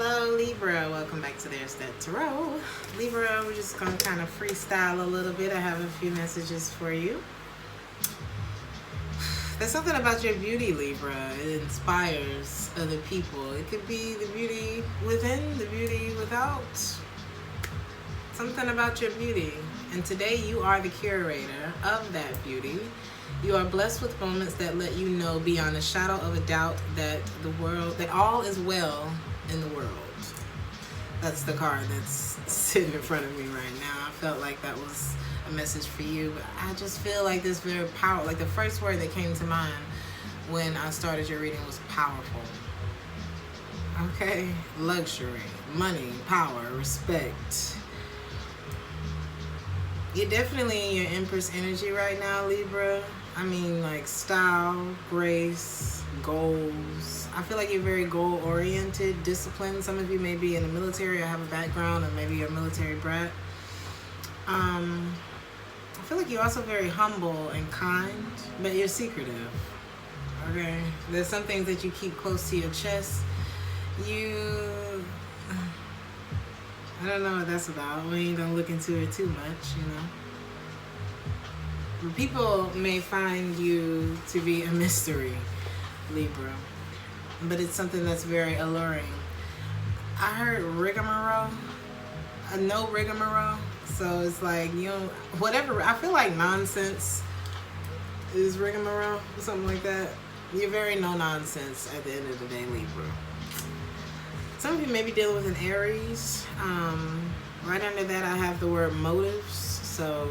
Hello Libra, welcome back to Theresthattarot. Libra, we're just going to kind of freestyle a little bit. I have a few messages for you. There's something about your beauty, Libra. It inspires other people. It could be the beauty within, the beauty without. Something about your beauty. And today you are the curator of that beauty. You are blessed with moments that let you know beyond a shadow of a doubt that that all is well in the world. That's the card that's sitting in front of me right now. I felt like that was a message for you, but I just feel like this very powerful. Like the first word that came to mind when I started your reading was powerful. Okay, luxury, money, power, respect. You're definitely in your Empress energy right now, Libra. I mean, like style, grace, goals. I feel like you're very goal-oriented, disciplined. Some of you may be in the military or have a background, or maybe you're a military brat. I feel like you're also very humble and kind, but you're secretive. Okay? There's some things that you keep close to your chest. I don't know what that's about. We ain't gonna look into it too much, you know. People may find you to be a mystery, Libra, but it's something that's very alluring. I heard rigmarole, no rigmarole, so it's like, you know, whatever. I feel like nonsense is rigmarole, something like that. You're very no nonsense at the end of the day, Libra. Some of you may be dealing with an Aries. Right under that I have the word motives, so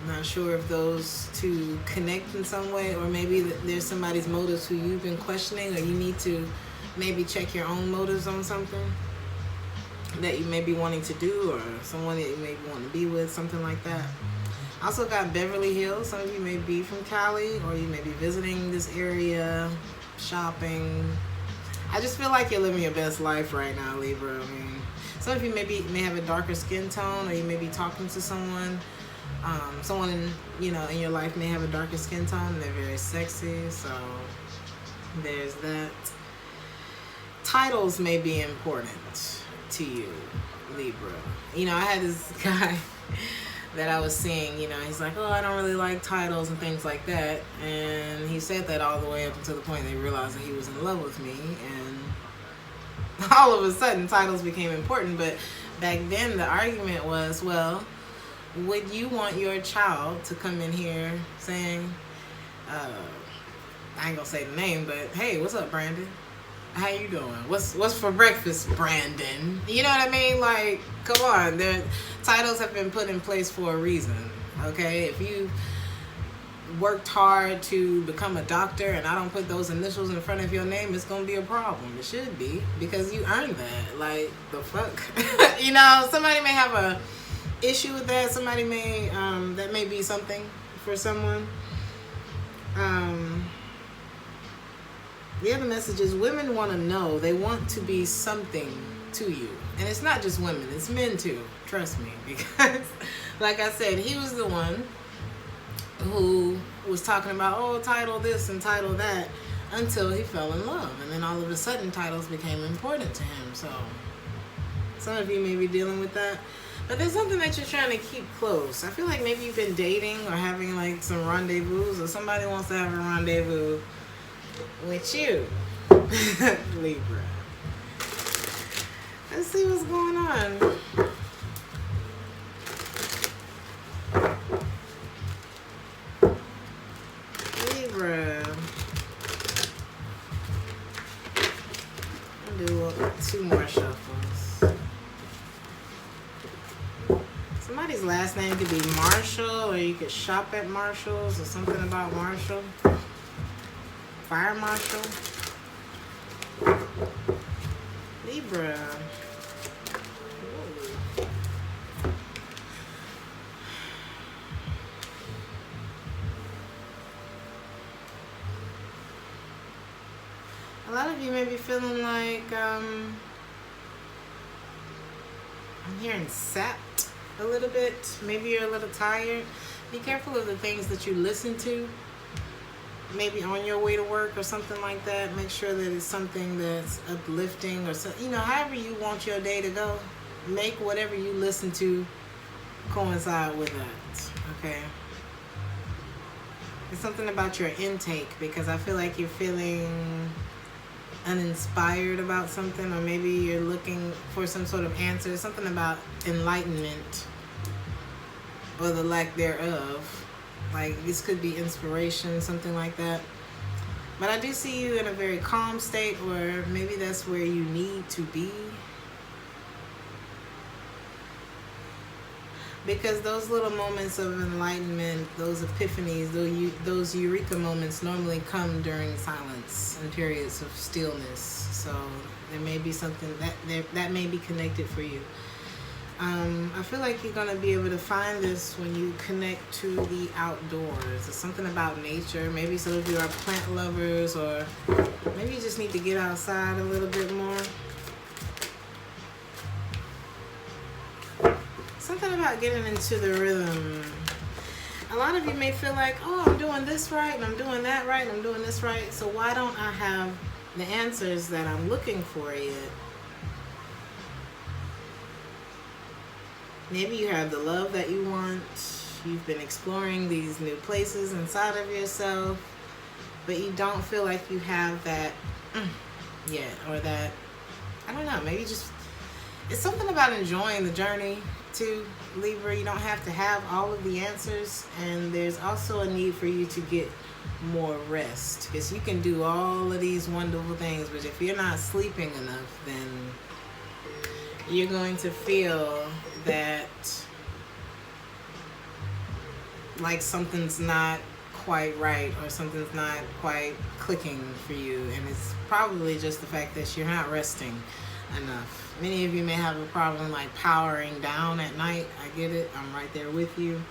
I'm not sure if those two connect in some way, or maybe there's somebody's motives who you've been questioning, or you need to maybe check your own motives on something that you may be wanting to do, or someone that you may want to be with, something like that. I also got Beverly Hills. Some of you may be from Cali, or you may be visiting this area, shopping. I just feel like you're living your best life right now, Libra. I mean, some of you may have a darker skin tone, or you may be talking to someone. Someone in your life may have a darker skin tone, and they're very sexy, so there's that. Titles may be important to you, Libra. You know, I had this guy that I was seeing, he's like, oh, I don't really like titles and things like that, and he said that all the way up until the point they realized that he was in love with me, and all of a sudden titles became important. But back then the argument was, well, would you want your child to come in here saying, I ain't gonna say the name, but hey, what's up, Brandon? How you doing? What's for breakfast, Brandon? You know what I mean? Like, come on. The titles have been put in place for a reason, okay? If you worked hard to become a doctor and I don't put those initials in front of your name, it's gonna be a problem. It should be, because you earned that. Like, the fuck? Somebody may have a issue with that. Somebody may that may be something for someone. The other message is women want to know. They want to be something to you, and it's not just women, it's men too, trust me, because like I said, he was the one who was talking about, oh, title this and title that, until he fell in love, and then all of a sudden titles became important to him. So some of you may be dealing with that. But there's something that you're trying to keep close. I feel like maybe you've been dating or having like some rendezvous, or somebody wants to have a rendezvous with you, Libra. Let's see what's going on. Libra. I'll do 2 more shuffles. Somebody's last name could be Marshall, or you could shop at Marshall's, or something about Marshall. Fire Marshal. Libra. Ooh. A lot of you may be feeling like I'm hearing sapped a little bit. Maybe you're a little tired. Be careful of the things that you listen to. maybe on your way to work or something like that. Make sure that it's something that's uplifting or so, however you want your day to go. Make whatever you listen to coincide with that. Okay. It's something about your intake, because I feel like you're feeling uninspired about something, or maybe you're looking for some sort of answer. Something about enlightenment or the lack thereof. Like, this could be inspiration, something like that. But I do see you in a very calm state, or maybe that's where you need to be. Because those little moments of enlightenment, those epiphanies, those eureka moments normally come during silence and periods of stillness. So there may be something that may be connected for you. I feel like you're going to be able to find this when you connect to the outdoors. It's something about nature. Maybe some of you are plant lovers, or maybe you just need to get outside a little bit more. Something about getting into the rhythm. A lot of you may feel like, oh, I'm doing this right, and I'm doing that right, and I'm doing this right. So why don't I have the answers that I'm looking for yet? Maybe you have the love that you want. You've been exploring these new places inside of yourself, but you don't feel like you have that yet, or that, I don't know, maybe just, it's something about enjoying the journey too, Libra. You don't have to have all of the answers, and there's also a need for you to get more rest, because you can do all of these wonderful things, but if you're not sleeping enough, then you're going to feel that like something's not quite right, or something's not quite clicking for you, and it's probably just the fact that you're not resting enough. Many of you may have a problem like powering down at night. I get it. I'm right there with you.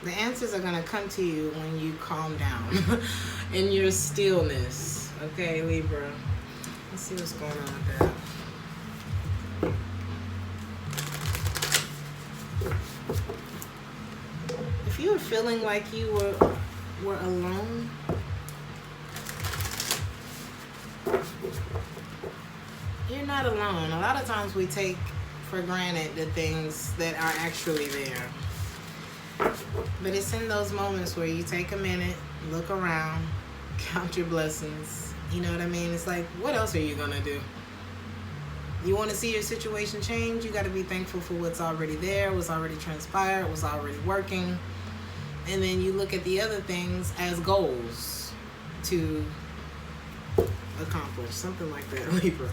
The answers are going to come to you when you calm down in your stillness. Okay, Libra. Let's see what's going on with that. If you were feeling like you were alone, you're not alone. A lot of times we take for granted the things that are actually there. But it's in those moments where you take a minute, look around, count your blessings. You know what I mean? It's like, what else are you going to do? You want to see your situation change? You got to be thankful for what's already there, what's already transpired, what's already working. And then you look at the other things as goals to accomplish. Something like that, Libra.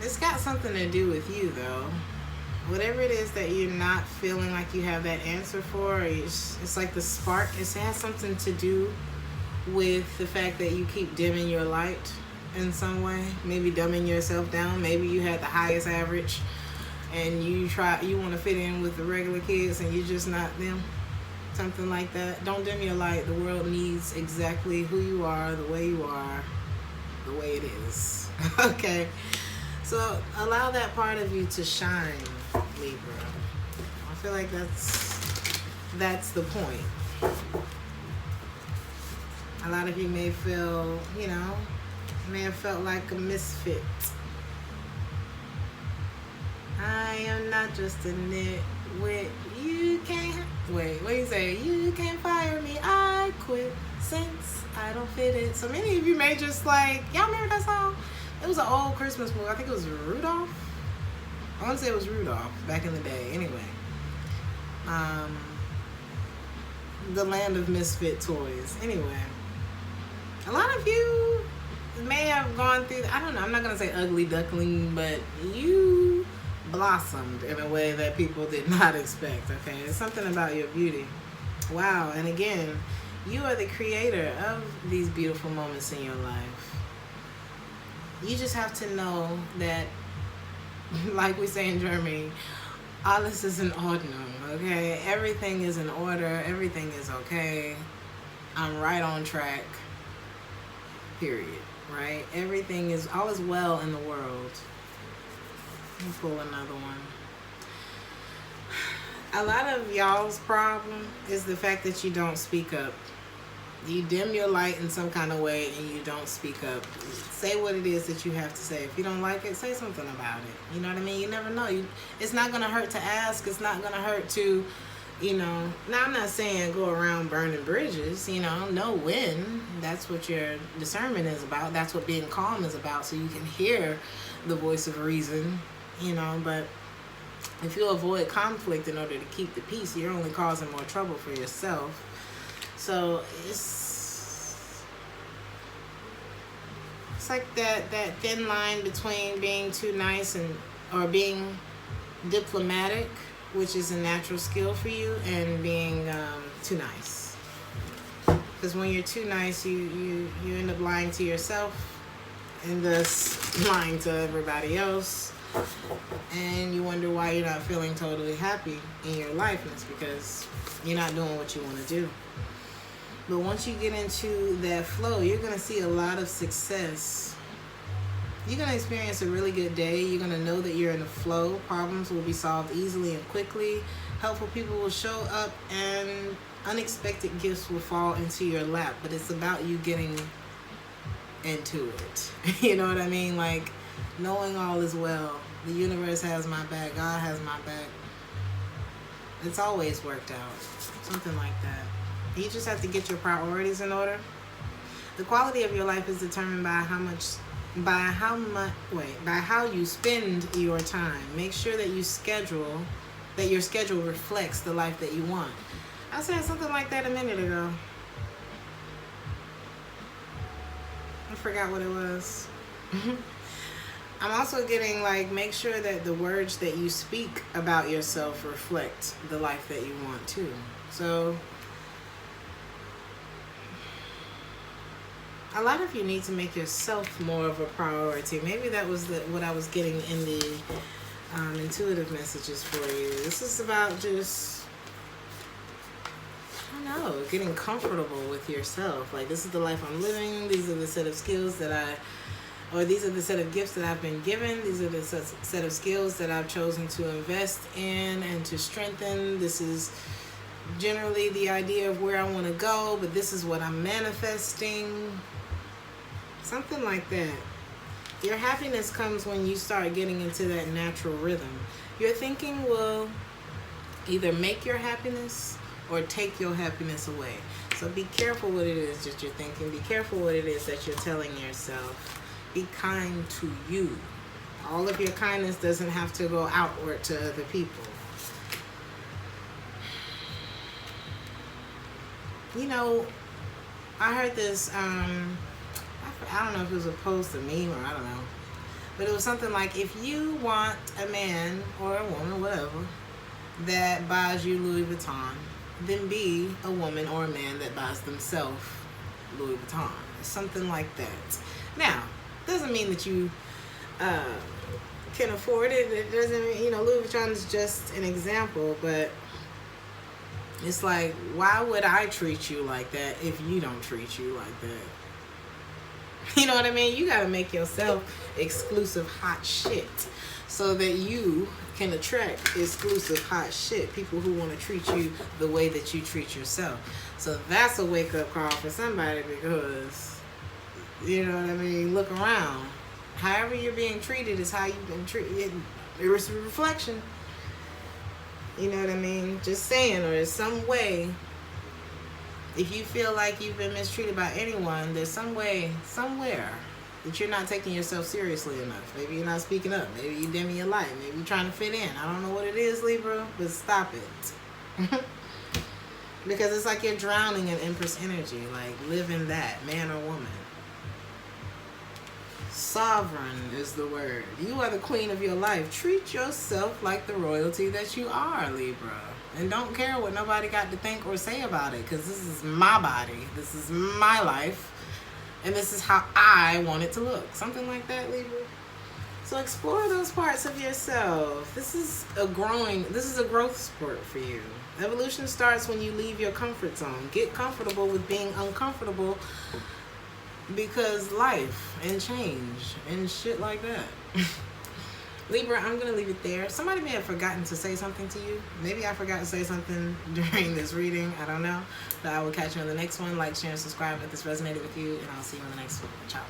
It's got something to do with you, though. Whatever it is that you're not feeling like you have that answer for, it's like the spark. It has something to do with the fact that you keep dimming your light in some way. Maybe dumbing yourself down. Maybe you had the highest average, and you want to fit in with the regular kids, and you're just not them. Something like that. Don't dim your light. The world needs exactly who you are, the way you are, the way it is. Okay? So allow that part of you to shine, Libra. I feel like that's the point. A lot of you may feel, may have felt like a misfit. I am not just a nitwit. You can't, wait, what do you say? You can't fire me. I quit since I don't fit it. So many of you may just like, y'all remember that song? It was an old Christmas movie. I think it was Rudolph. I want to say it was Rudolph back in the day. Anyway. The land of misfit toys. Anyway. A lot of you may have gone through, I don't know, I'm not going to say ugly duckling, but you blossomed in a way that people did not expect, okay? It's something about your beauty. Wow. And again, you are the creator of these beautiful moments in your life. You just have to know that, like we say in Germany, alles ist in Ordnung, okay? Everything is in order. Everything is okay. I'm right on track. period, right? Everything is, all is well in the world. Let me pull another one. A lot of y'all's problem is the fact that you don't speak up. You dim your light in some kind of way and you don't speak up. Say what it is that you have to say. If you don't like it, say something about it. You know what I mean? You never know. It's not going to hurt to ask. It's not going to hurt to, now I'm not saying go around burning bridges, know when. That's what your discernment is about. That's what being calm is about, so you can hear the voice of reason, but if you avoid conflict in order to keep the peace, you're only causing more trouble for yourself. So it's like that thin line between being too nice or being diplomatic, which is a natural skill for you, and being too nice. Because when you're too nice, you end up lying to yourself and thus lying to everybody else. And you wonder why you're not feeling totally happy in your life, and it's because you're not doing what you want to do. But once you get into that flow, you're going to see a lot of success. You're going to experience a really good day. You're going to know that you're in the flow. Problems will be solved easily and quickly. Helpful people will show up, and unexpected gifts will fall into your lap. But it's about you getting into it. You know what I mean? Like, knowing all is well. The universe has my back. God has my back. It's always worked out. Something like that. You just have to get your priorities in order. The quality of your life is determined by how you spend your time. Make sure that your schedule reflects the life that you want. I said something like that a minute ago. I forgot what it was. I'm also getting make sure that the words that you speak about yourself reflect the life that you want too. So a lot of you need to make yourself more of a priority. Maybe that was what I was getting in the intuitive messages for you. This is about just, getting comfortable with yourself. Like, this is the life I'm living. These are the set of skills these are the set of gifts that I've been given. These are the set of skills that I've chosen to invest in and to strengthen. This is generally the idea of where I want to go, but this is what I'm manifesting. Something like that. Your happiness comes when you start getting into that natural rhythm. Your thinking will either make your happiness or take your happiness away. So be careful what it is that you're thinking. Be careful what it is that you're telling yourself. Be kind to you. All of your kindness doesn't have to go outward to other people. I heard this, I don't know if it was a post, a meme, or I don't know. But it was something like, if you want a man or a woman, whatever, that buys you Louis Vuitton, then be a woman or a man that buys themselves Louis Vuitton. Something like that. Now, doesn't mean that you can afford it. It doesn't mean, Louis Vuitton is just an example, but it's like, why would I treat you like that if you don't treat you like that? You know what I mean? You got to make yourself exclusive hot shit so that you can attract exclusive hot shit. People who want to treat you the way that you treat yourself. So that's a wake-up call for somebody, because, you know what I mean? Look around. However you're being treated is how you've been treated. It's a reflection. You know what I mean? Just saying, or there's some way, if you feel like you've been mistreated by anyone, there's some way, somewhere, that you're not taking yourself seriously enough. Maybe you're not speaking up. Maybe you're dimming your light. Maybe you're trying to fit in. I don't know what it is, Libra, but stop it. Because it's like you're drowning in Empress energy. Like, live in that, man or woman. Sovereign is the word. You are the queen of your life. Treat yourself like the royalty that you are, Libra. And don't care what nobody got to think or say about it, because this is my body. This is my life. And this is how I want it to look. Something like that, Libra. So explore those parts of yourself. This is a growth spurt for you. Evolution starts when you leave your comfort zone. Get comfortable with being uncomfortable because life and change and shit like that. Libra, I'm going to leave it there. Somebody may have forgotten to say something to you. Maybe I forgot to say something during this reading. I don't know. But I will catch you on the next one. Like, share, and subscribe if this resonated with you. And I'll see you on the next one. Ciao.